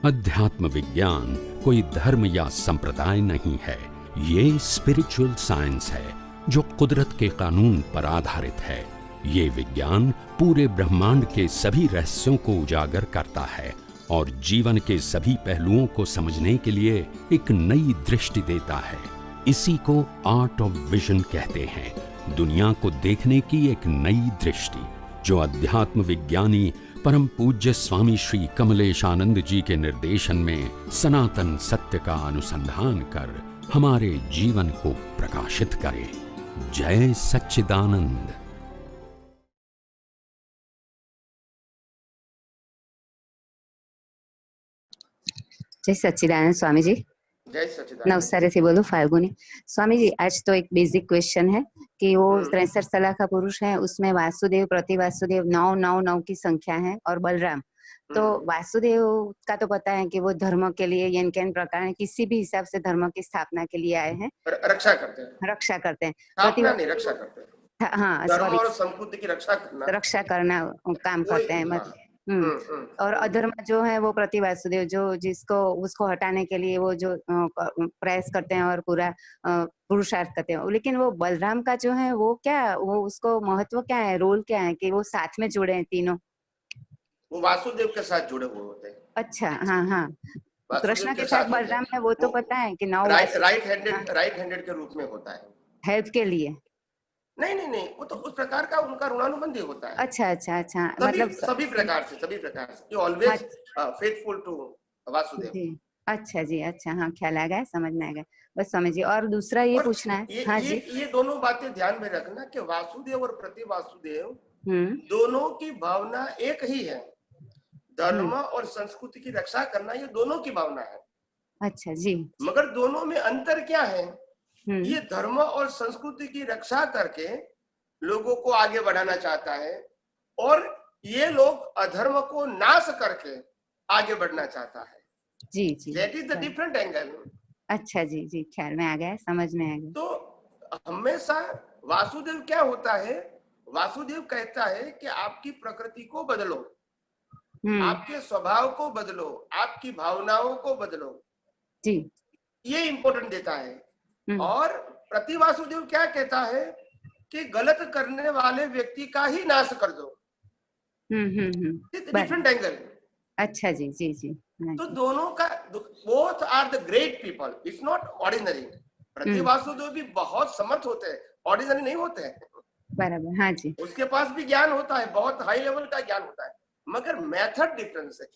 अध्यात्म विज्ञान कोई धर्म या संप्रदाय नहीं है, ये स्पिरिचुअल साइंस है जो कुदरत के कानून पर आधारित है। ये विज्ञान पूरे ब्रह्मांड के सभी रहस्यों को उजागर करता है और जीवन के सभी पहलुओं को समझने के लिए एक नई दृष्टि देता है। इसी को आर्ट ऑफ विजन कहते हैं, दुनिया को देखने की एक नई दृष्टि, जो अध्यात्म विज्ञानी परम पूज्य स्वामी श्री कमलेशानंद जी के निर्देशन में सनातन सत्य का अनुसंधान कर हमारे जीवन को प्रकाशित करे। जय सच्चिदानंद। जय सच्चिदानंद स्वामी जी। जय सच्चिदानंद। नवसारी से बोलो फाल्गुनी। स्वामी जी, आज तो एक बेसिक क्वेश्चन है कि वो 63 तला का पुरुष है, उसमें वासुदेव प्रति वासुदेव 999 की संख्या है और बलराम। तो वासुदेव का तो पता है कि वो धर्म के लिए यन केन प्रकार किसी भी हिसाब से धर्म की स्थापना के लिए आए हैं, रक्षा करते हैं। रक्षा करते हैं, रक्षा करते हैं। हाँ, धर्म और संस्कृति की रक्षा करना काम करते हैं। और अधर्म जो है वो प्रति वासुदेव, जो जिसको उसको हटाने के लिए वो जो प्रयास करते हैं और पूरा पुरुषार्थ करते हैं। लेकिन वो बलराम का जो है वो क्या, वो उसको महत्व क्या है, रोल क्या है कि वो साथ में जुड़े हैं तीनों? वो वासुदेव के साथ जुड़े हुए होते हैं। अच्छा, हाँ हाँ, कृष्ण के साथ बलराम है, वो तो पता है कि राइट हैंडेड के रूप में होता है, हेल्प के लिए। नहीं, वो तो उस प्रकार का उनका ऋणानुबंधी होता है। अच्छा, मतलब सभी प्रकार से ऑलवेज फेथफुल टू वासुदेव। अच्छा जी, अच्छा, हाँ, ख्याल आ गया, समझ में आ गया बस स्वामी जी। और दूसरा ये पूछना है, हाँ जी, ये दोनों बातें ध्यान में रखना कि वासुदेव और प्रति वासुदेव दोनों की भावना एक ही है। धर्म और संस्कृति की रक्षा करना, ये दोनों की भावना है। अच्छा जी, मगर दोनों में अंतर क्या है? ये धर्म और संस्कृति की रक्षा करके लोगों को आगे बढ़ाना चाहता है और ये लोग अधर्म को नाश करके आगे बढ़ना चाहता है। जी, that is the different angle. अच्छा जी, ख्याल में आ गया, समझ में आ गया। तो हमेशा वासुदेव क्या होता है, वासुदेव कहता है कि आपकी प्रकृति को बदलो, आपके स्वभाव को बदलो, आपकी भावनाओं को बदलो जी, ये इंपॉर्टेंट देता है। और प्रति वासुदेव क्या कहता है कि गलत करने वाले व्यक्ति का ही नाश कर दो। Different angle. अच्छा जी। तो दोनों का, both are the great people, it's not ordinary. प्रति वासुदेव भी बहुत समर्थ होते हैं, ऑर्डिनरी नहीं होते हैं। बराबर, हाँ जी, उसके पास भी ज्ञान होता है, बहुत हाई लेवल का ज्ञान होता है, मगर मेथड डिफरेंस है।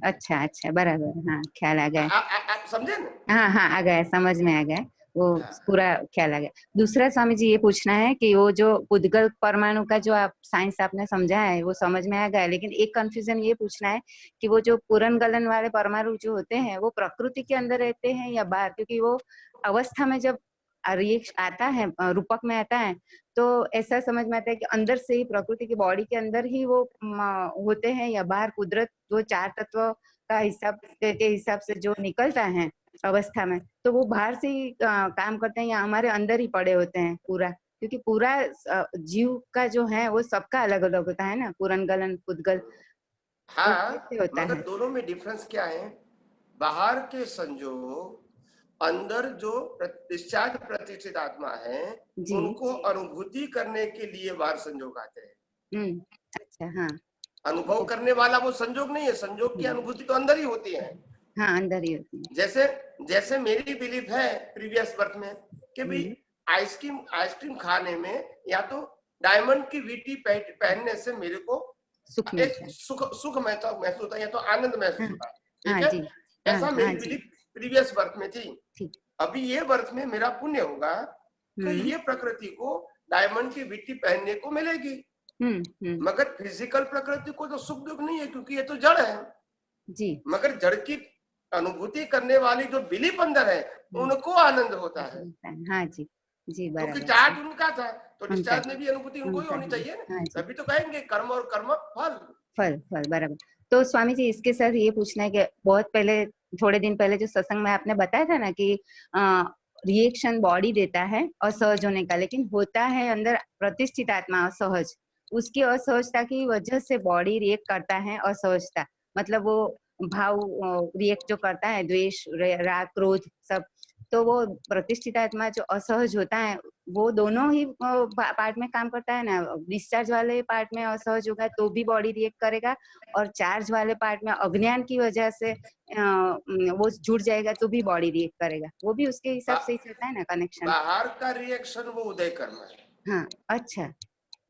अच्छा, बराबर, हाँ, ख्याल आ गया। आप समझे ना? हाँ, आ गया, समझ में आ गया, वो पूरा ख्याल आ गया। दूसरा स्वामी जी ये पूछना है कि वो जो उद्गल परमाणु का जो आप साइंस आपने समझा है वो समझ में आ गया, लेकिन एक कंफ्यूजन ये पूछना है कि वो जो पूरन गलन वाले परमाणु जो होते हैं वो प्रकृति के अंदर रहते हैं या बाहर? क्योंकि वो अवस्था में जब रिएक्शन आता है, रूपक में आता है, तो ऐसा समझ में आता है कि अंदर से ही प्रकृति की बॉडी के अंदर ही वो होते हैं या बाहर कुदरत वो 4 तत्व का हिसाब से जो निकलता है अवस्था में, तो वो बाहर से ही काम करते हैं या हमारे अंदर ही पड़े होते हैं पूरा? क्योंकि पूरा जीव का जो है वो सबका अलग अलग होता है ना, पूरन गलन उद्गल। हाँ, मगर दोनों में डिफरेंस क्या है? बाहर के संजोग, अंदर जो डिस्चार्ज प्रतिष्ठित आत्मा है उनको अनुभूति करने के लिए बाहर संजोग आते हैं। अच्छा, हाँ, अनुभव करने वाला वो संजोग नहीं है, संजोग की अनुभूति तो अंदर ही होती है। हाँ, अंदर ही होती है। जैसे मेरी बिलीफ है प्रीवियस बर्थ में कि भाई आइसक्रीम खाने में या तो डायमंड की वीटी पहनने से मेरे को सुख महसूस होता है या तो आनंद महसूस होता है। ठीक है, ऐसा मेरी बिलीफ प्रीवियस बर्थ में थी। अभी ये बर्थ में मेरा पुण्य होगा तो ये प्रकृति को डायमंड की विट्टी पहनने को मिलेगी। मगर फिजिकल प्रकृति को तो सुख दुख नहीं है क्योंकि ये तो जड़ है जी। मगर जड़ की अनुभूति करने वाली जो बिलीफ अंदर है उनको आनंद होता है। हाँ जी, क्योंकि चार्ज उनका था तो डिस्चार्ज में भी अनुभूति उनको ही होनी चाहिए ना। तभी तो कहेंगे कर्म और कर्म फल बराबर। तो स्वामी जी इसके साथ ये पूछना है कि बहुत पहले, थोड़े दिन पहले जो सत्संग में आपने बताया था ना कि रिएक्शन बॉडी देता है असहज होने का, लेकिन होता है अंदर प्रतिष्ठित आत्मा असहज, उसकी असहजता की वजह से बॉडी रिएक्ट करता है असहजता, मतलब वो भाव रिएक्ट जो करता है, द्वेष, राग, क्रोध सब, तो वो प्रतिष्ठित आत्मा जो असहज होता है वो दोनों ही पार्ट में काम करता है ना। डिस्चार्ज वाले पार्ट में असहज होगा तो भी बॉडी रिएक्ट करेगा, और चार्ज वाले पार्ट में अज्ञान की वजह से वो जुड़ जाएगा तो भी बॉडी रिएक्ट करेगा। वो भी उसके हिसाब से ही चलता है ना कनेक्शन। बाहर का रिएक्शन वो उदय कर्म है। हाँ, अच्छा,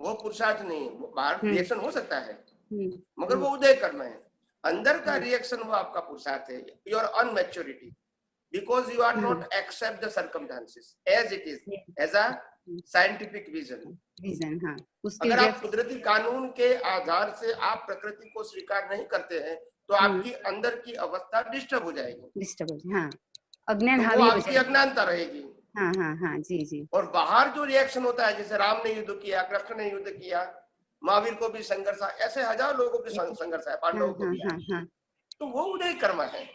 वो पुरुषार्थ नहीं, बाहर रिएक्शन हो सकता है मगर हम्म, वो उदय कर्म है। अंदर का रिएक्शन वो आपका पुरुषार्थ है, your अनमैच्योरिटी, because you are not accept the circumstances as it is, as a scientific vision। हाँ, अगर आप कुदरती कानून के आधार से आप प्रकृति को स्वीकार नहीं करते हैं तो आपकी अंदर की अवस्था डिस्टर्ब हो जाएगी, हाँ, अज्ञान तो हावी वो हो आपकी जाएगी। अज्ञानता रहेगी। हाँ हाँ हाँ, जी जी। और बाहर जो रिएक्शन होता है, जैसे राम ने युद्ध किया, कृष्ण ने युद्ध किया, महावीर को भी संघर्ष, ऐसे हजारों लोगों के संघर्ष है, पांडवों को भी आया, तो वो उदय कर्म है।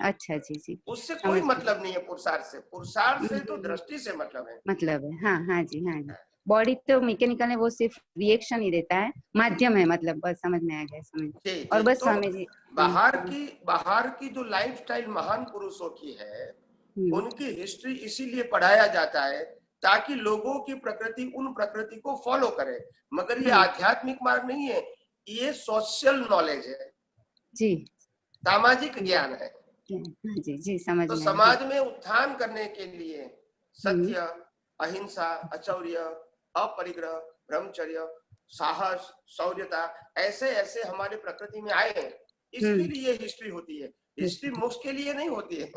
अच्छा, जी जी, उससे कोई मतलब नहीं है पुरुषार्थ से। पुरुषार्थ से तो दृष्टि से मतलब है। हाँ हाँ जी, हाँ जी। बॉडी तो मैकेनिकल है, वो सिर्फ रिएक्शन ही देता है, माध्यम है, मतलब बस समझ में आ गया, समझ। और बस तो स्वामी जी, बाहर की जो लाइफस्टाइल महान पुरुषों की है, उनकी हिस्ट्री इसीलिए पढ़ाया जाता है ताकि लोगों की प्रकृति उन प्रकृति को फॉलो करे, मगर ये आध्यात्मिक मार्ग नहीं है, ये सोशल नॉलेज है जी, सामाजिक ज्ञान है जी जी, समझ तो में। समाज में उत्थान करने के लिए सत्य, अहिंसा, अचौर्य, अपरिग्रह, ब्रह्मचर्य, साहस, शौर्यता, ऐसे ऐसे हमारे प्रकृति में आए हैं, इसलिए ये हिस्ट्री होती है। हिस्ट्री मोक्ष के लिए नहीं होती है।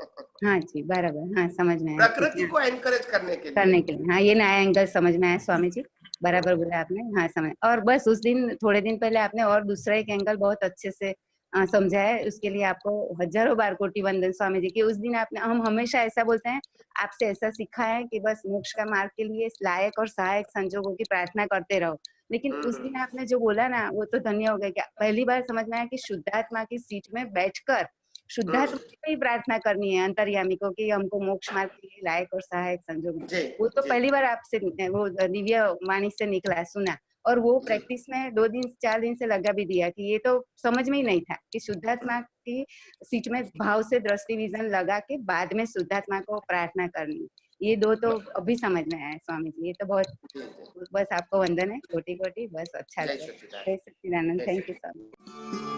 हाँ जी, बराबर, हाँ, समझ में आया। प्रकृति को एनकरेज करने के लिए। हाँ, ये नया एंगल समझ में आया स्वामी जी, बराबर बोला आपने। हाँ, समझ। और बस उस दिन, थोड़े दिन पहले आपने और दूसरा एक एंगल बहुत अच्छे से समझा है, उसके लिए आपको हजारों बार कोटि वंदन स्वामी जी की। उस दिन आपने, हम हमेशा ऐसा बोलते हैं, आपसे ऐसा सीखा है कि बस मोक्ष का मार्ग के लिए लायक और सहायक संजोगों की प्रार्थना करते रहो, लेकिन उस दिन आपने जो बोला ना, वो तो धन्य हो गया। क्या पहली बार समझ में आया कि शुद्धात्मा की सीट में बैठकर शुद्धात्मा की ही प्रार्थना करनी है अंतर्यामी को कि हमको मोक्ष मार्ग के लिए लायक और सहायक संजोग। वो तो पहली बार आपसे वो दिव्य वाणी से निकला, सुना, और वो प्रैक्टिस में 2 दिन 4 दिन से लगा भी दिया कि ये तो समझ में ही नहीं था कि शुद्धात्मा की सीट में भाव से दृष्टि विजन लगा के बाद में शुद्धात्मा को प्रार्थना करनी। ये 2 तो अभी समझ में आया स्वामी जी। ये तो बहुत, बस आपको वंदन है, कोटि कोटि, बस अच्छा। जय सच्चिदानंद, थैंक यू स्वामी।